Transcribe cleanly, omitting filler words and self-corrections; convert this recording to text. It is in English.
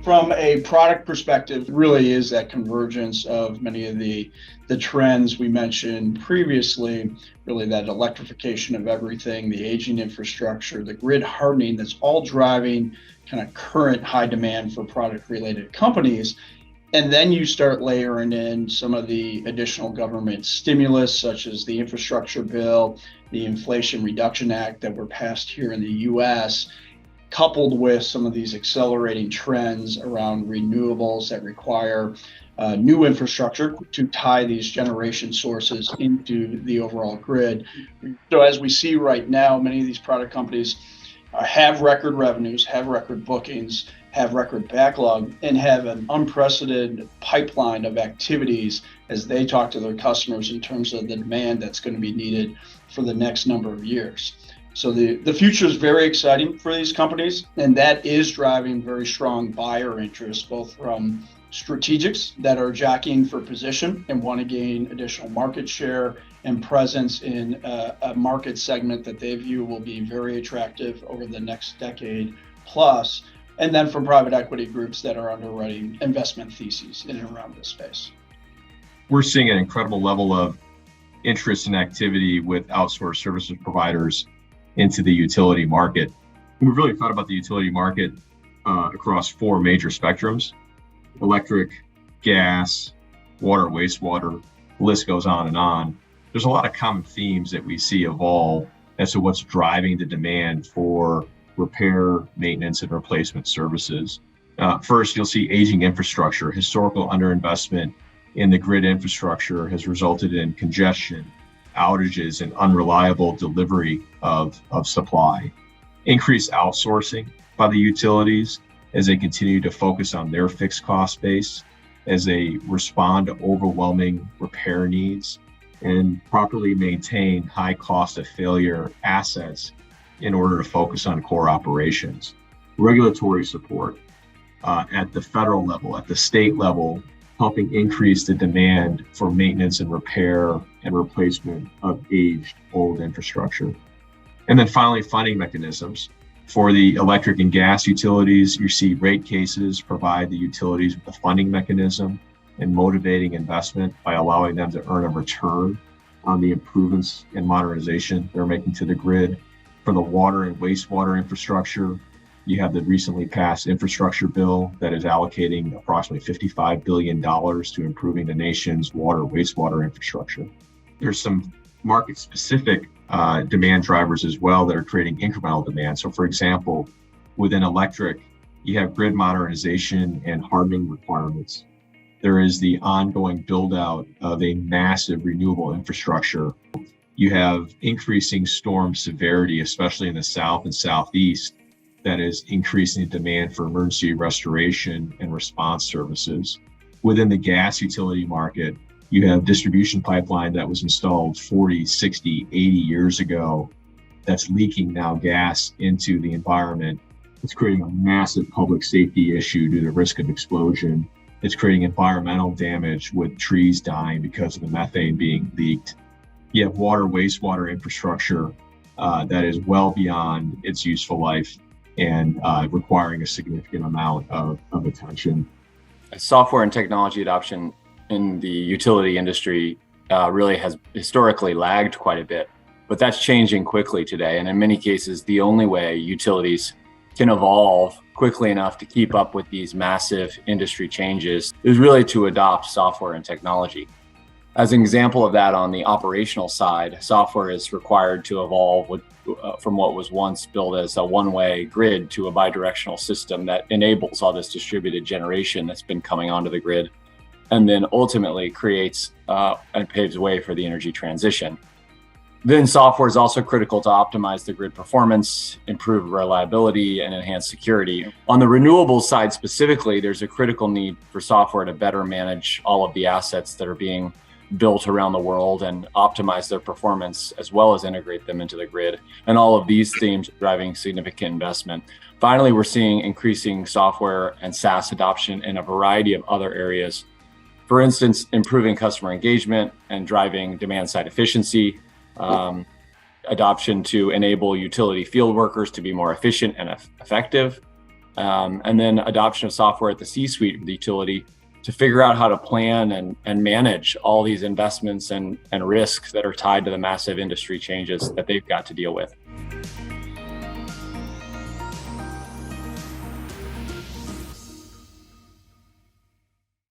From a product perspective, really is that convergence of many of the trends we mentioned previously, really that electrification of everything, the aging infrastructure, the grid hardening, that's all driving kind of current high demand for product related companies. And then you start layering in some of the additional government stimulus, such as the infrastructure bill, the Inflation Reduction Act that were passed here in the US, coupled with some of these accelerating trends around renewables that require new infrastructure to tie these generation sources into the overall grid. So as we see right now, many of these product companies have record revenues, have record bookings, have record backlog, and have an unprecedented pipeline of activities as they talk to their customers in terms of the demand that's going to be needed for the next number of years. So the future is very exciting for these companies, and that is driving very strong buyer interest, both from strategics that are jockeying for position and want to gain additional market share and presence in a market segment that they view will be very attractive over the next decade plus, and then from private equity groups that are underwriting investment theses in and around this space. We're seeing an incredible level of interest and activity with outsourced services providers into the utility market. We've really thought about the utility market across four major spectrums: electric, gas, water, wastewater, the list goes on and on. There's a lot of common themes that we see evolve as to what's driving the demand for repair, maintenance, and replacement services. First, you'll see aging infrastructure. Historical underinvestment in the grid infrastructure has resulted in congestion, outages, and unreliable delivery of supply. Increased outsourcing by the utilities as they continue to focus on their fixed cost base, as they respond to overwhelming repair needs, and properly maintain high cost of failure assets in order to focus on core operations. Regulatory support at the federal level, at the state level, helping increase the demand for maintenance and repair and replacement of aged old infrastructure. And then finally, funding mechanisms. For the electric and gas utilities, you see rate cases provide the utilities with a funding mechanism and motivating investment by allowing them to earn a return on the improvements and modernization they're making to the grid. For the water and wastewater infrastructure, you have the recently passed infrastructure bill that is allocating approximately $55 billion to improving the nation's water, wastewater infrastructure. There's some market-specific demand drivers as well that are creating incremental demand. So for example, within electric, you have grid modernization and hardening requirements. There is the ongoing build out of a massive renewable infrastructure. You have increasing storm severity, especially in the South and Southeast, that is increasing demand for emergency restoration and response services. Within the gas utility market, you have distribution pipeline that was installed 40, 60, 80 years ago that's leaking now gas into the environment. It's creating a massive public safety issue due to risk of explosion. It's creating environmental damage with trees dying because of the methane being leaked. You have water, wastewater infrastructure that is well beyond its useful life and requiring a significant amount of attention. Software and technology adoption in the utility industry really has historically lagged quite a bit, but that's changing quickly today. And in many cases, the only way utilities can evolve quickly enough to keep up with these massive industry changes is really to adopt software and technology. As an example of that, on the operational side, software is required to evolve from what was once built as a one-way grid to a bidirectional system that enables all this distributed generation that's been coming onto the grid, and then ultimately creates and paves the way for the energy transition. Then software is also critical to optimize the grid performance, improve reliability, and enhance security. On the renewables side specifically, there's a critical need for software to better manage all of the assets that are being built around the world and optimize their performance, as well as integrate them into the grid. And all of these themes are driving significant investment. Finally, we're seeing increasing software and SaaS adoption in a variety of other areas. For instance, improving customer engagement and driving demand side efficiency, adoption to enable utility field workers to be more efficient and effective, and then adoption of software at the C-suite of the utility to figure out how to plan and manage all these investments and risks that are tied to the massive industry changes that they've got to deal with.